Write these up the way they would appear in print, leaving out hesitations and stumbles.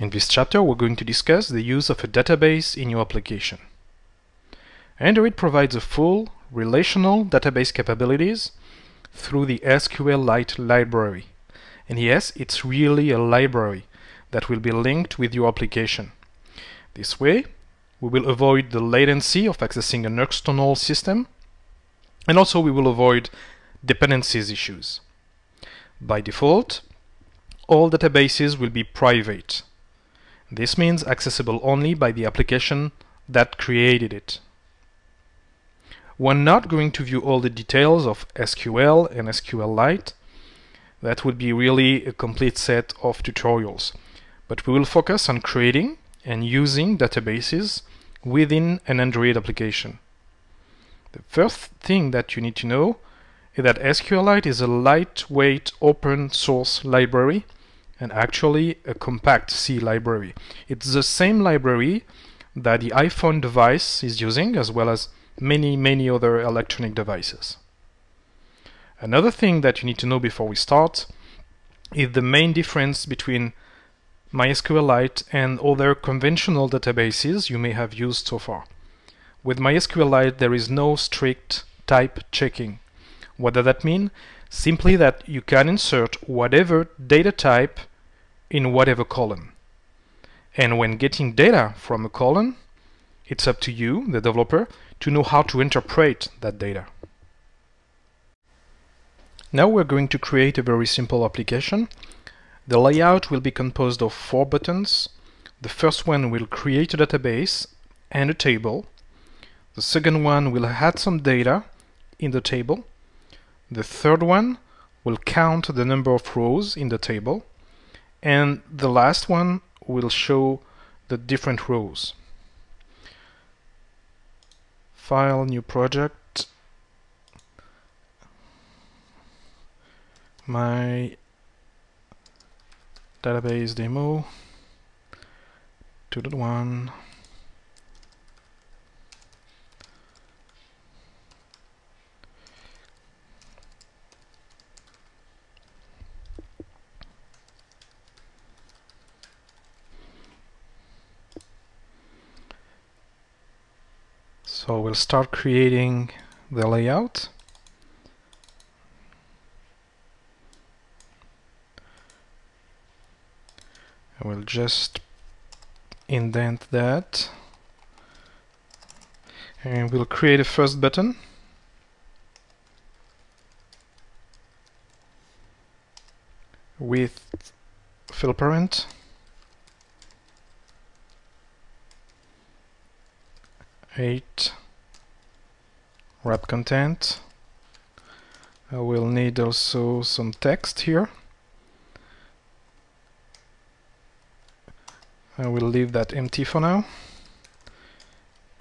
In this chapter, we're going to discuss the use of a database in your application. Android provides a full relational database capabilities through the Sqlite library. And yes, it's really a library that will be linked with your application. This way, we will avoid the latency of accessing an external system, and also we will avoid dependencies issues. By default, all databases will be private. This means accessible only by the application that created it. We're not going to view all the details of SQL and SQLite. That would be really a complete set of tutorials. But we will focus on creating and using databases within an Android application. The first thing that you need to know is that SQLite is a lightweight open source library and actually a compact C library. It's the same library that the iPhone device is using, as well as many other electronic devices. Another thing that you need to know before we start is the main difference between MySQLite and other conventional databases you may have used so far. With MySQLite, there is no strict type checking. What does that mean? Simply that you can insert whatever data type in whatever column. And when getting data from a column, it's up to you, the developer, to know how to interpret that data. Now we're going to create a very simple application. The layout will be composed of 4 buttons. The first one will create a database and a table. The second one will add some data in the table. The third one will count the number of rows in the table. And the last one will show the different rows. File, new project, my database demo 2.1. So we'll start creating the layout. I will just indent that. And we'll create a first button. With fill parent. Wrap content. I will need also some text here. I will leave that empty for now.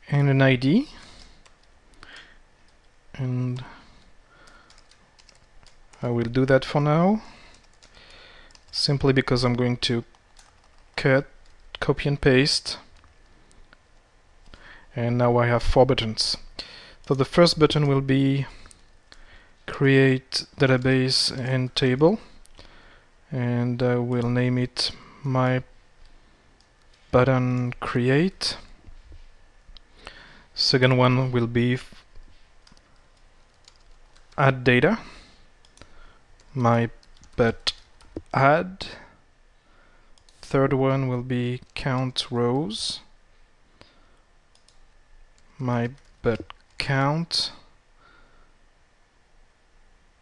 And an ID. And I will do that for now, simply because I'm going to copy and paste. And now I have 4 buttons. So the first button will be create database and table, and I will name it my button create. Second one will be add data, my but add. Third one will be count rows, my but count.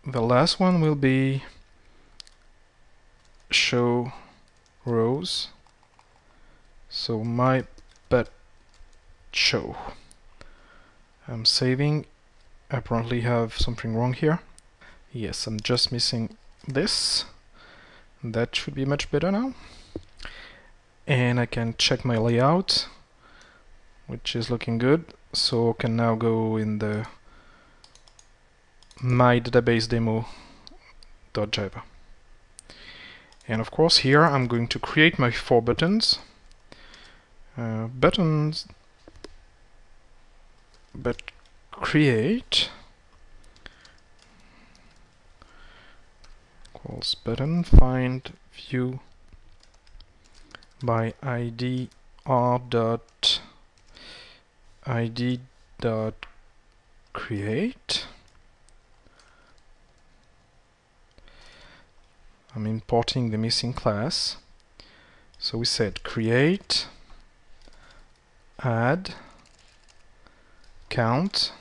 The last one will be show rows, so my but show. I'm saving. I apparently have something wrong here. Yes, I'm just missing this. That should be much better now. And I can check my layout, which is looking good. So I can now go in the my database demo.java. And of course here I'm going to create my 4 buttons. Buttons but create equals button find view by id r dot id dot create. I'm importing the missing class. So we said create, add, count,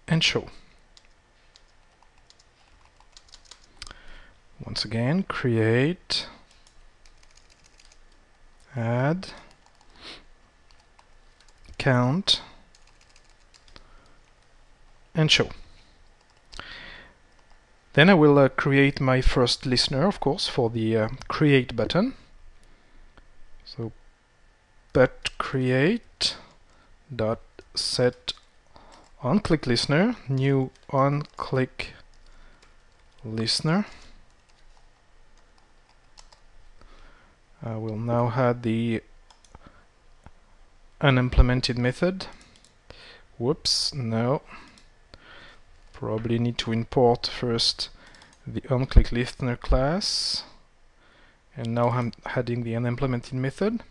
and show. Once again, create, add, count, and show. Then I will create my first listener, of course, for the create button. So but create dot set onClick listener, new onClick listener. I will now add the unimplemented method. Whoops, no. Probably need to import first the onClick listener class, and now I'm adding the unimplemented method.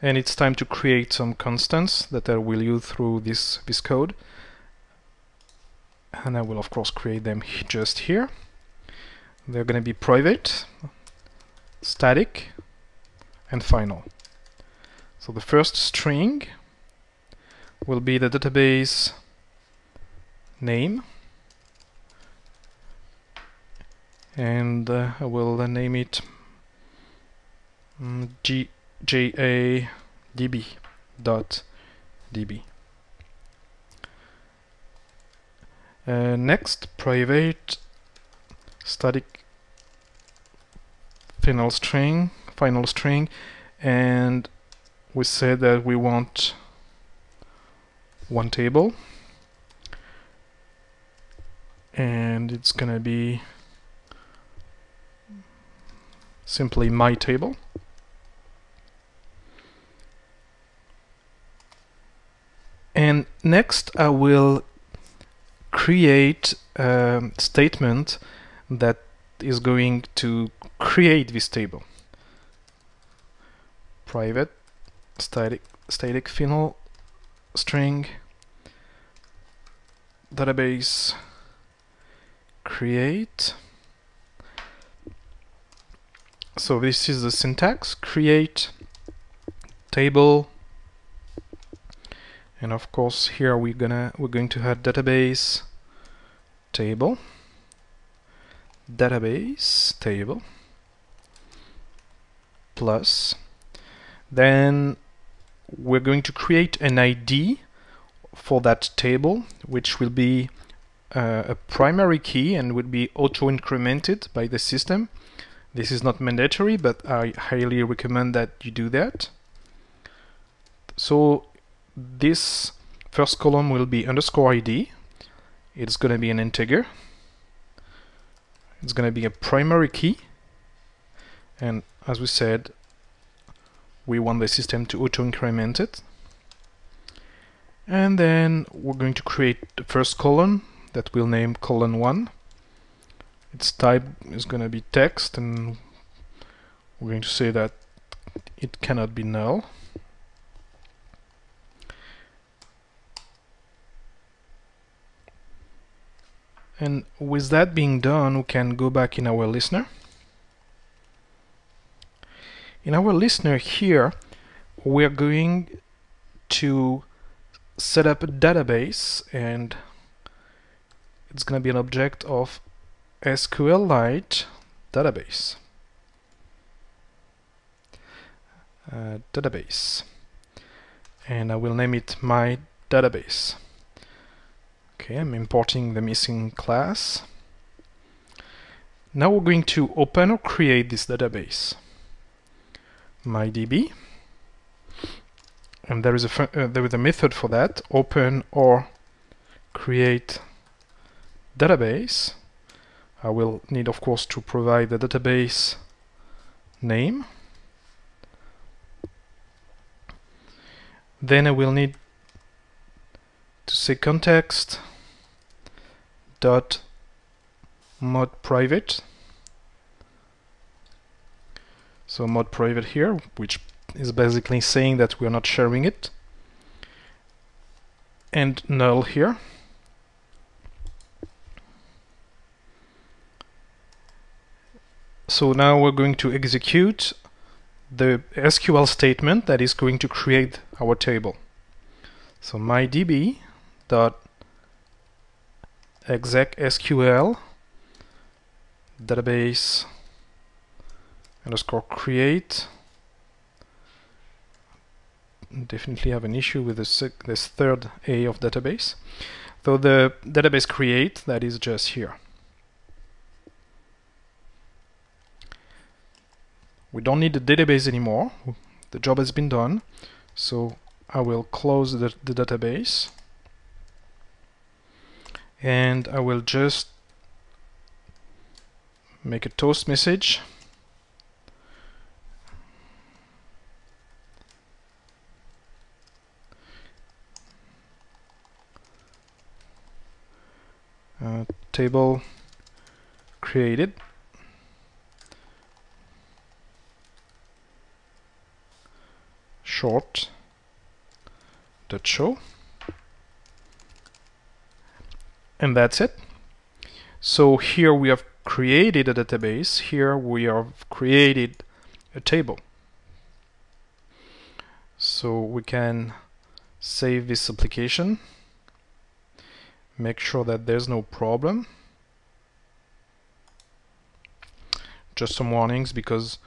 And it's time to create some constants that I will use through this code. And I will of course create them just here. They're going to be private, static, and final. So the first string will be the database name, and I will name it jadb.db. Next, private static final string, and we said that we want one table, and it's gonna be simply my table. And next I will create a statement that is going to create this table. Private static final string database create. So this is the syntax: create table, and of course here we're going to add database table, plus. Then we're going to create an ID for that table, which will be a primary key and would be auto-incremented by the system. This is not mandatory, but I highly recommend that you do that. So this first column will be underscore ID. It's going to be an integer. It's going to be a primary key, and as we said, we want the system to auto-increment it. And then we're going to create the first column that we'll name colon1. Its type is going to be text, and we're going to say that it cannot be null. And with that being done, we can go back in our listener. In our listener here, we're going to set up a database, and it's going to be an object of Sqlite database. And I will name it my database. Okay, I'm importing the missing class. Now we're going to open or create this database. MyDB, and there is a method for that: open or create database. I will need, of course, to provide the database name. Then I will need to say context dot mode private. So mode private here, which is basically saying that we're not sharing it, and null here. So now we're going to execute the SQL statement that is going to create our table. So mydb dot exec SQL database underscore create. Definitely have an issue with this third A of database. So the database create, that is just here. We don't need the database anymore. The job has been done. So I will close the database. And I will just make a toast message. Table created. Short dot show, and that's it. So here we have created a database. Here we have created a table. So we can save this application, make sure that there's no problem. Just some warnings because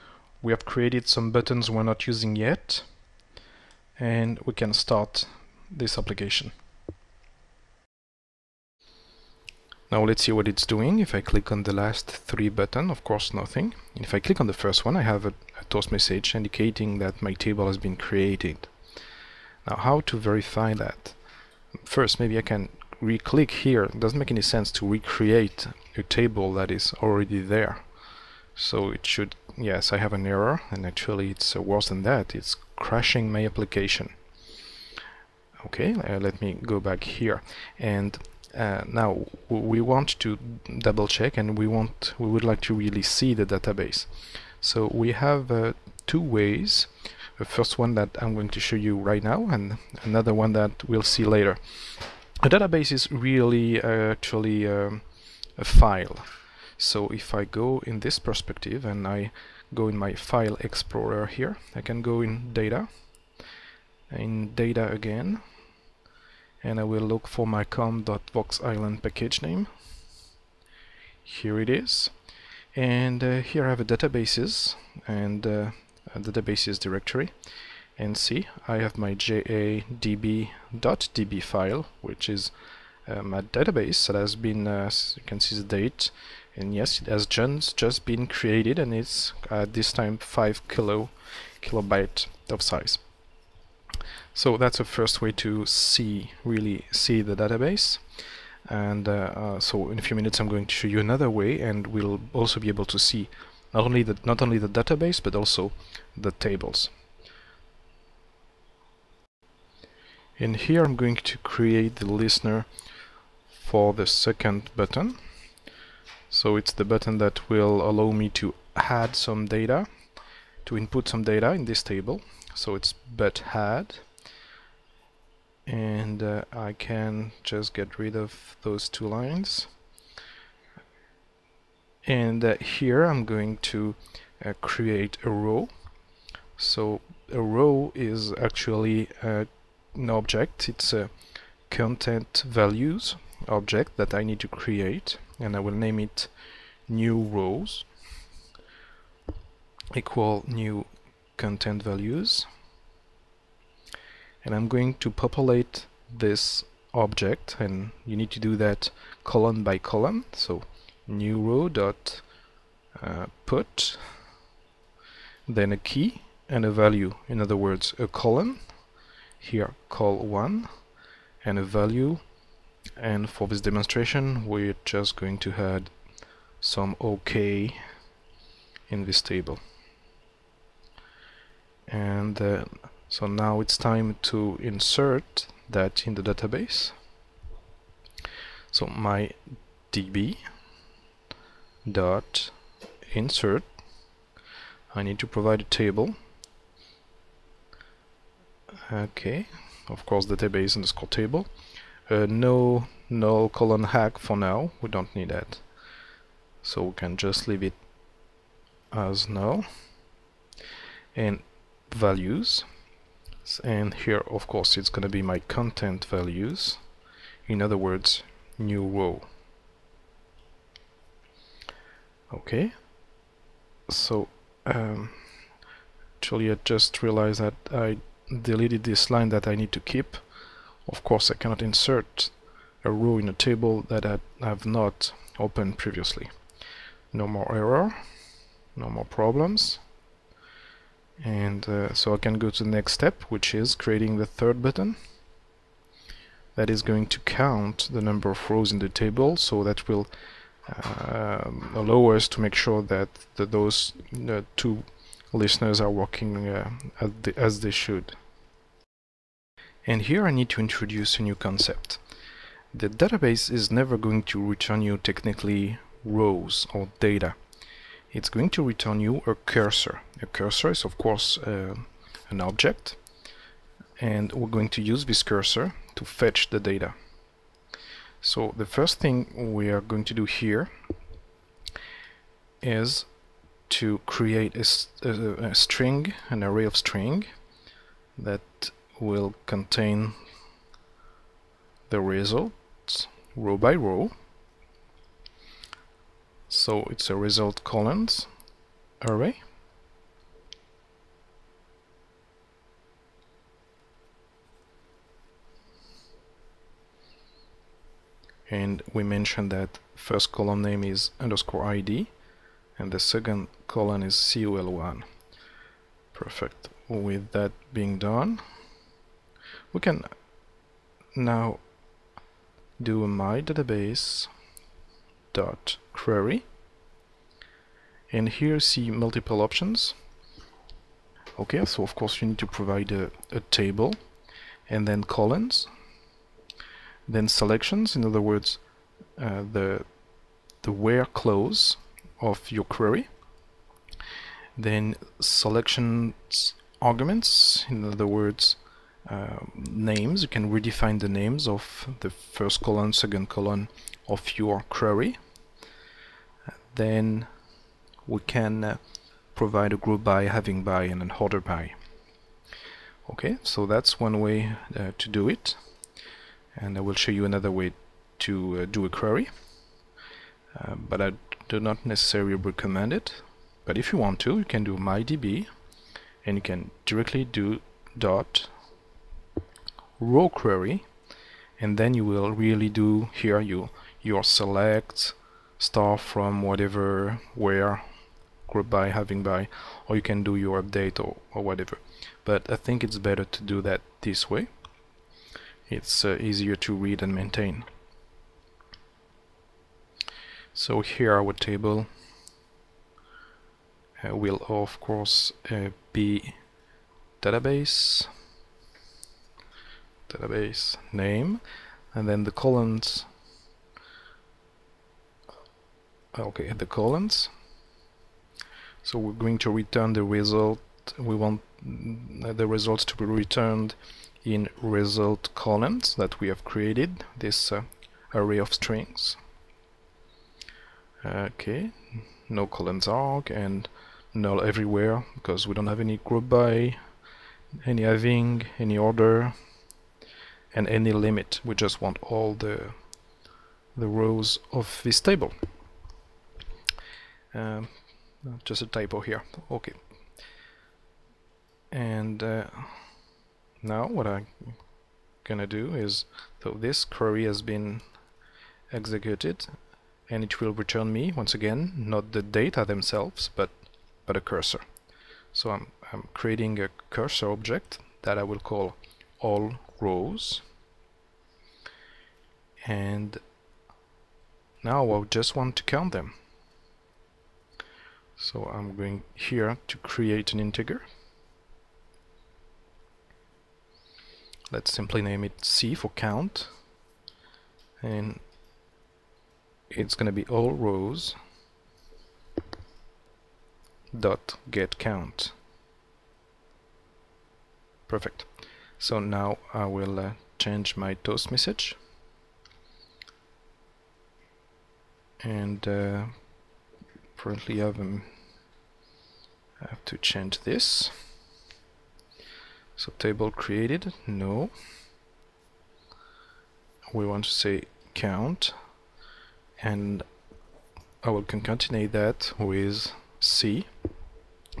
we have created some buttons we're not using yet, and we can start this application. Now let's see what it's doing. If I click on the last three buttons, of course nothing. If I click on the first one, I have a toast message indicating that my table has been created. Now how to verify that? First, maybe I can re-click here. It doesn't make any sense to recreate a table that is already there. So it should, yes, I have an error, and actually it's worse than that. It's crashing my application. Okay, let me go back here, and now we want to double check, and we would like to really see the database. So we have two ways. The first one that I'm going to show you right now, and another one that we'll see later. A database is really actually a file. So if I go in this perspective and I go in my file explorer here, I can go in data again, and I will look for my com.voxisland package name. Here it is, and here I have a databases and a databases directory, and see I have my jadb.db file, which is my database that has been, you can see the date, and yes, it has just been created, and it's at this time 5 kilobyte of size. So that's the first way to really see the database. And so in a few minutes I'm going to show you another way, and we'll also be able to see not only the database but also the tables. And here I'm going to create the listener for the second button. So it's the button that will allow me to add some data, to input some data in this table. So it's but add, and I can just get rid of those two lines. And here I'm going to create a row. So a row is actually an object. It's a content values object that I need to create, and I will name it new rows equal new content values, and I'm going to populate this object, and you need to do that column by column. So new row dot put, then a key and a value, in other words a column, here col1, and a value. And for this demonstration we're just going to add some OK in this table. And so now it's time to insert that in the database. So my DB dot insert. I need to provide a table. Okay, of course database underscore table. No null colon hack for now, we don't need that, so we can just leave it as null. And values, and here of course it's gonna be my content values, in other words new row. Okay, so actually I just realized that I deleted this line that I need to keep. Of course I cannot insert a row in a table that I have not opened previously. No more error, no more problems. And so I can go to the next step, which is creating the third button that is going to count the number of rows in the table, so that will allow us to make sure that those two listeners are working as they should. And here I need to introduce a new concept. The database is never going to return you technically rows or data. It's going to return you a cursor. A cursor is of course an object, and we're going to use this cursor to fetch the data. So the first thing we are going to do here is to create a string, an array of string that will contain the results row by row. So it's a result columns array. And we mentioned that first column name is _ID and the second column is col1. Perfect. With that being done, we can now do a my database dot query, and here see multiple options. Okay, so of course you need to provide a table and then columns, then selections, in other words the where clause of your query, then selections arguments, in other words names. You can redefine the names of the first column, second column of your query. Then we can provide a group by, having by, and an order by. Okay, so that's one way to do it, and I will show you another way to do a query, but I do not necessarily recommend it. But if you want to, you can do mydb, and you can directly do dot row query, and then you will really do here your select star from whatever, where, group by, having by, or you can do your update or whatever. But I think it's better to do that this way. It's easier to read and maintain. So here our table will of course be database name, and then the columns. Okay, the columns. So we're going to return the result. We want the results to be returned in result columns that we have created, this array of strings. Okay, no columns arg and null everywhere, because we don't have any group by, any having, any order, and any limit. We just want all the rows of this table. Just a typo here. Okay. And now what I'm gonna do is, so this query has been executed, and it will return me once again not the data themselves, but a cursor. So I'm creating a cursor object that I will call all rows, and now I just want to count them. So I'm going here to create an integer. Let's simply name it C for count, and it's going to be all rows dot get count. Perfect. So now I will change my toast message, and currently I have to change this. So table created, no. We want to say count, and I will concatenate that with C,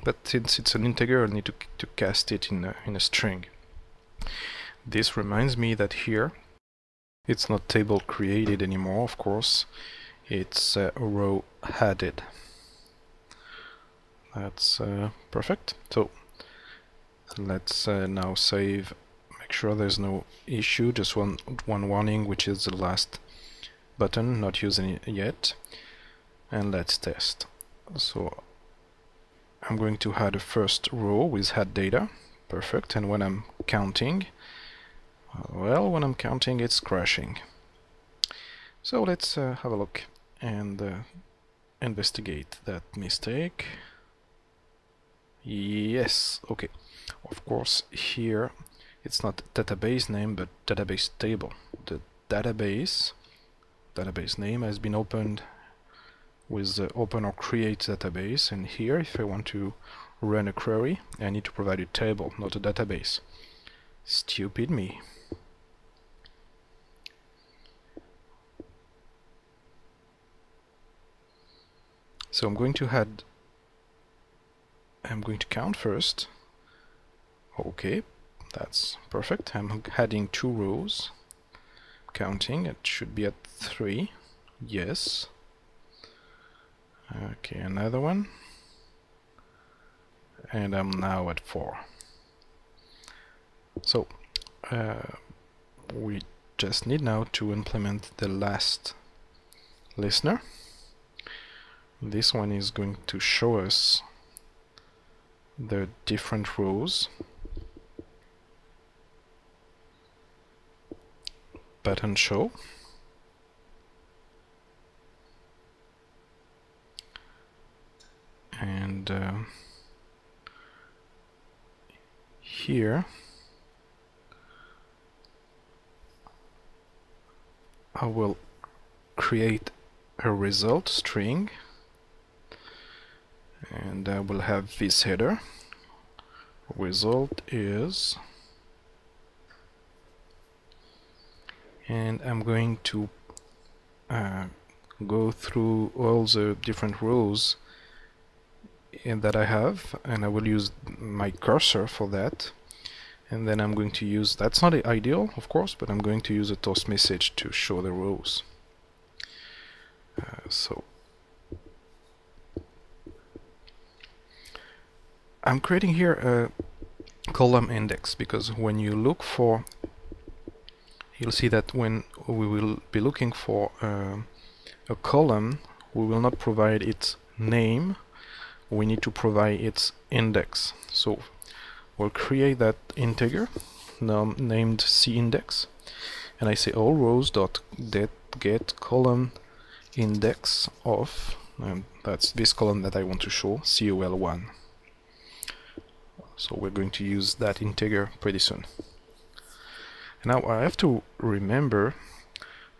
but since it's an integer I need to cast it in a string. This reminds me that here it's not table created anymore, of course, it's row added. That's perfect. So let's now save, make sure there's no issue, just one warning, which is the last button, not using it yet, and let's test. So I'm going to add a first row with add data, perfect, and when I'm counting, well, when I'm counting it's crashing. So let's have a look and investigate that mistake. Yes, okay. Of course, here it's not database name but database table. The database name has been opened with the open or create database, and here if I want to run a query I need to provide a table, not a database. Stupid me. So I'm going to count first. Okay, that's perfect. I'm adding 2 rows. Counting, it should be at 3. Yes. Okay, another one. And I'm now at 4. So we just need now to implement the last listener. This one is going to show us the different rows. Button show. And here I will create a result string, and I will have this header. Result is, and I'm going to go through all the different rows that I have, and I will use my cursor for that, and then I'm going to use, that's not ideal of course, but I'm going to use a toast message to show the rows. So I'm creating here a column index, because when you look for, you'll see that when we will be looking for a column, we will not provide its name, we need to provide its index. So we'll create that integer named cindex, and I say all rows dot get column index of, and that's this column that I want to show, col1. So we're going to use that integer pretty soon. Now I have to remember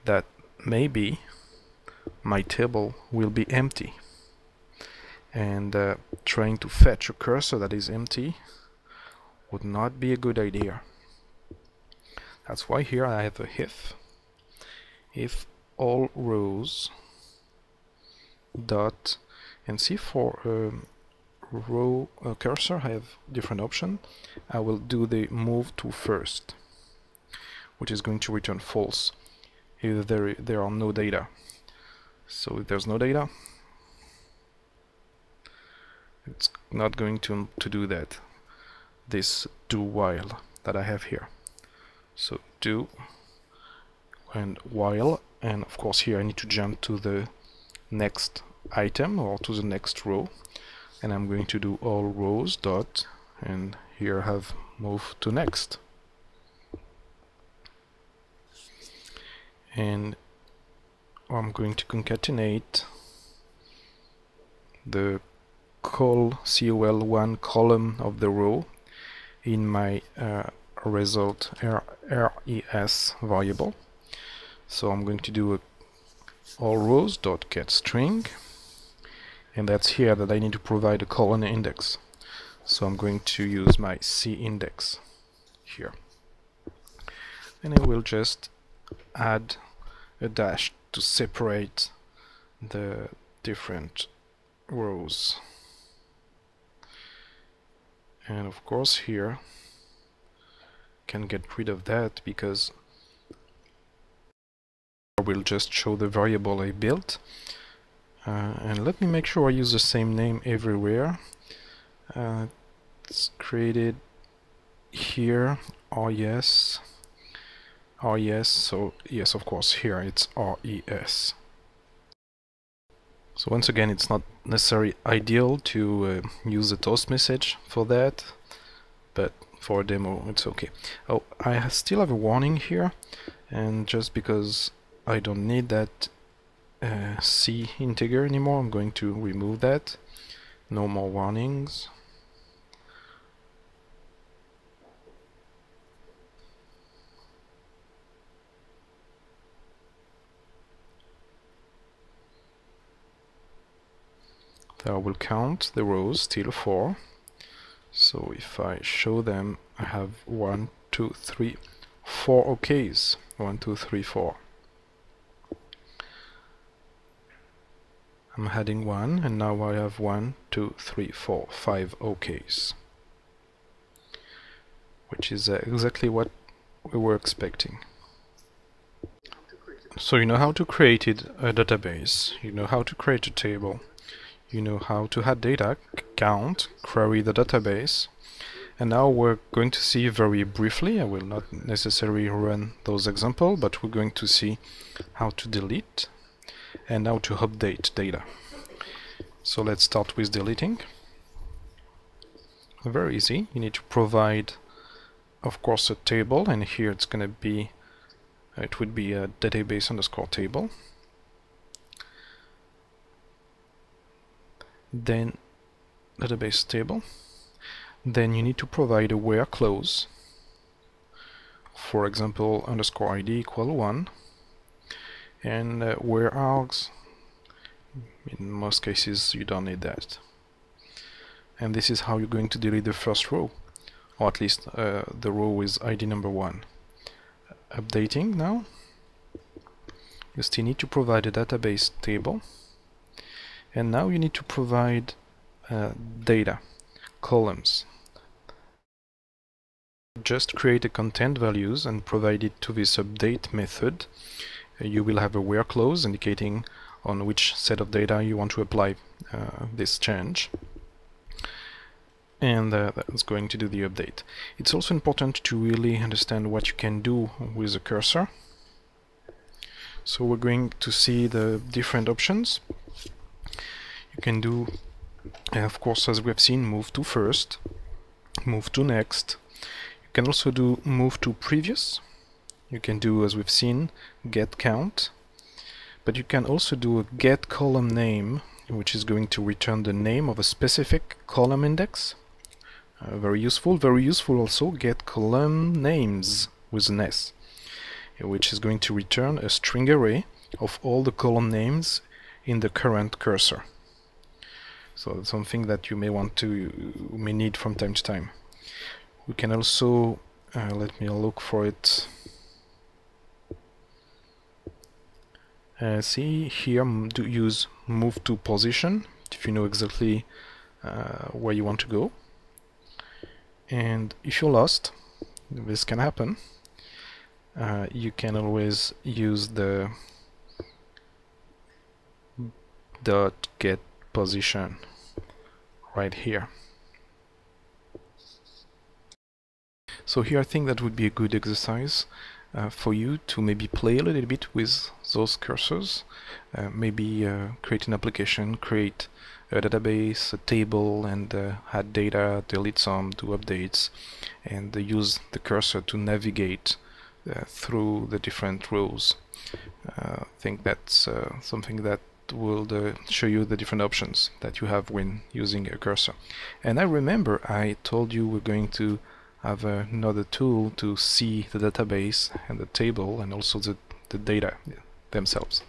that maybe my table will be empty, and trying to fetch a cursor that is empty would not be a good idea. That's why here I have a if all rows dot, and see for row cursor I have different option. I will do the move to first, which is going to return false if there are no data. So if there's no data, it's not going to do that, this do while that I have here. So do and while, and of course here I need to jump to the next item or to the next row, and I'm going to do all rows dot, and here I have move to next, and I'm going to concatenate the call col1 column of the row in my result res variable. So I'm going to do a all rows dot get string, and that's here that I need to provide a colon index. So I'm going to use my C index here, and I will just add a dash to separate the different rows. And of course here can get rid of that because I will just show the variable I built. And let me make sure I use the same name everywhere. It's created here, res, so yes, of course here it's res. So once again, it's not necessarily ideal to use a toast message for that, but for a demo it's okay. Oh, I still have a warning here, and just because I don't need that C integer anymore, I'm going to remove that. No more warnings. I will count the rows till 4. So if I show them, I have 1, 2, 3, 4 OKs. 1, 2, 3, 4. I'm adding 1, and now I have 1, 2, 3, 4, 5 OKs, which is exactly what we were expecting. So you know how to create a database, you know how to create a table, you know how to add data, count, query the database, and now we're going to see very briefly, I will not necessarily run those examples, but we're going to see how to delete and how to update data. So let's start with deleting. Very easy. You need to provide, of course, a table, and here it's going to be, it would be a database underscore table. Then database table. Then you need to provide a where clause. For example, underscore ID equal 1, and where args. In most cases you don't need that. And this is how you're going to delete the first row, or at least the row with ID number 1. Updating now. You still need to provide a database table, and now you need to provide data columns. Just create a content values and provide it to this update method. You will have a where clause indicating on which set of data you want to apply this change, and that's going to do the update. It's also important to really understand what you can do with the cursor. So we're going to see the different options. You can do, of course, as we have seen, move to first, move to next. You can also do move to previous. You can do, as we've seen, get count. But you can also do a get column name, which is going to return the name of a specific column index. Very useful. Very useful also get column names with an S, which is going to return a string array of all the column names in the current cursor. So it's something that you may need from time to time. We can also let me look for it. See here, use move to position if you know exactly where you want to go. And if you're lost, this can happen. You can always use the dot get position right here. So here I think that would be a good exercise for you to maybe play a little bit with those cursors, maybe create an application, create a database, a table, and add data, delete some, do updates, and use the cursor to navigate through the different rows. I think that's something that will show you the different options that you have when using a cursor. And I remember I told you we're going to have another tool to see the database and the table and also the data themselves.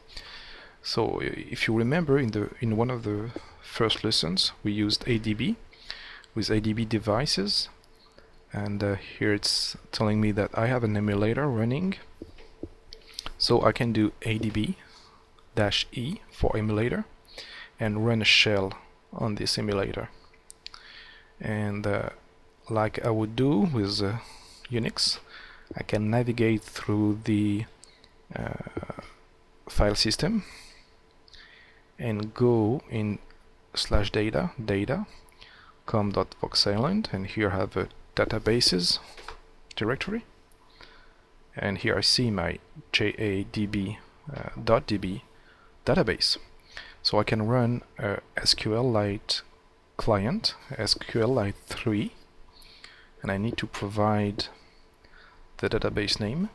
So if you remember, in one of the first lessons we used ADB with ADB devices, and here it's telling me that I have an emulator running, so I can do ADB-E for emulator and run a shell on this emulator. And like I would do with Unix, I can navigate through the file system and go in /data com.voxisland, and here I have a databases directory, and here I see my JADB .db database. So I can run a SQLite client, SQLite 3, and I need to provide the database name.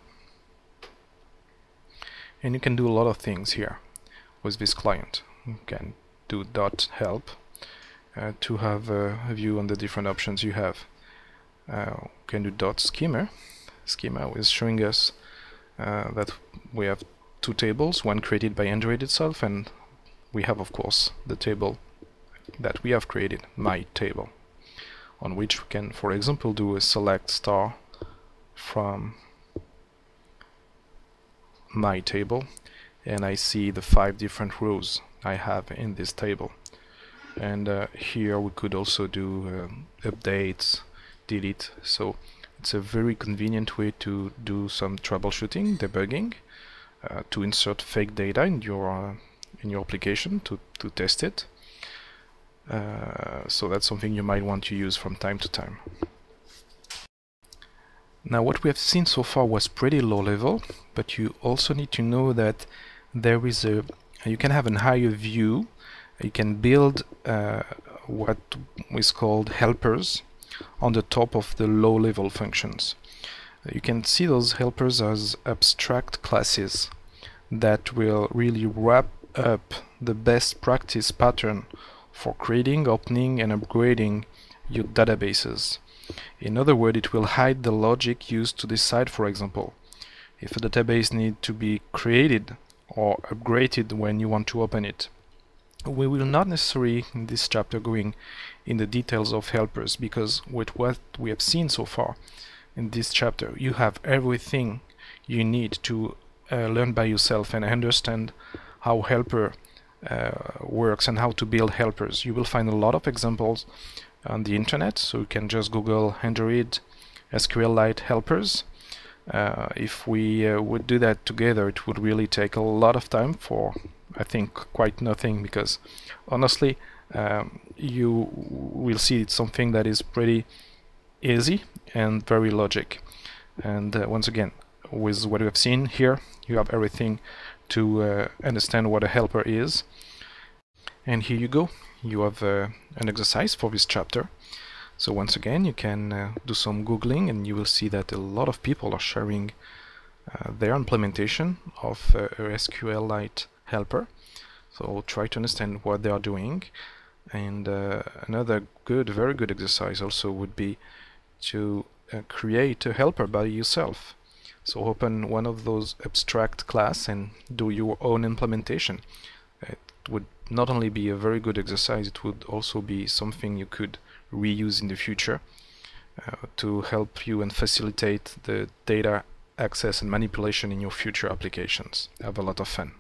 And you can do a lot of things here with this client. You can do .help to have a view on the different options you have. You can do .schema. Schema is showing us that we have two tables, one created by Android itself, and we have, of course, the table that we have created, my table, on which we can, for example, do a select star from my table, and I see the 5 different rows I have in this table. And here we could also do updates, delete. So it's a very convenient way to do some troubleshooting, debugging, to insert fake data in your application to test it. So that's something you might want to use from time to time. Now, what we have seen so far was pretty low level, but you also need to know that there is you can have a higher view. You can build what is called helpers on the top of the low level functions. You can see those helpers as abstract classes that will really wrap up the best practice pattern for creating, opening and upgrading your databases. In other words, it will hide the logic used to decide, for example, if a database needs to be created or upgraded when you want to open it. We will not necessarily in this chapter going in the details of helpers, because with what we have seen so far in this chapter, you have everything you need to learn by yourself and understand how helper works and how to build helpers. You will find a lot of examples on the internet, so you can just Google Android SQLite helpers. If we would do that together, it would really take a lot of time for, I think, quite nothing, because honestly you will see it's something that is pretty easy and very logic. And once again, with what we have seen here, you have everything to understand what a helper is. And here you go, you have an exercise for this chapter. So once again, you can do some Googling, and you will see that a lot of people are sharing their implementation of a SQLite helper. So try to understand what they are doing. And another very good exercise also would be to create a helper by yourself. So open one of those abstract class and do your own implementation. It would not only be a very good exercise, it would also be something you could reuse in the future to help you and facilitate the data access and manipulation in your future applications. Have a lot of fun.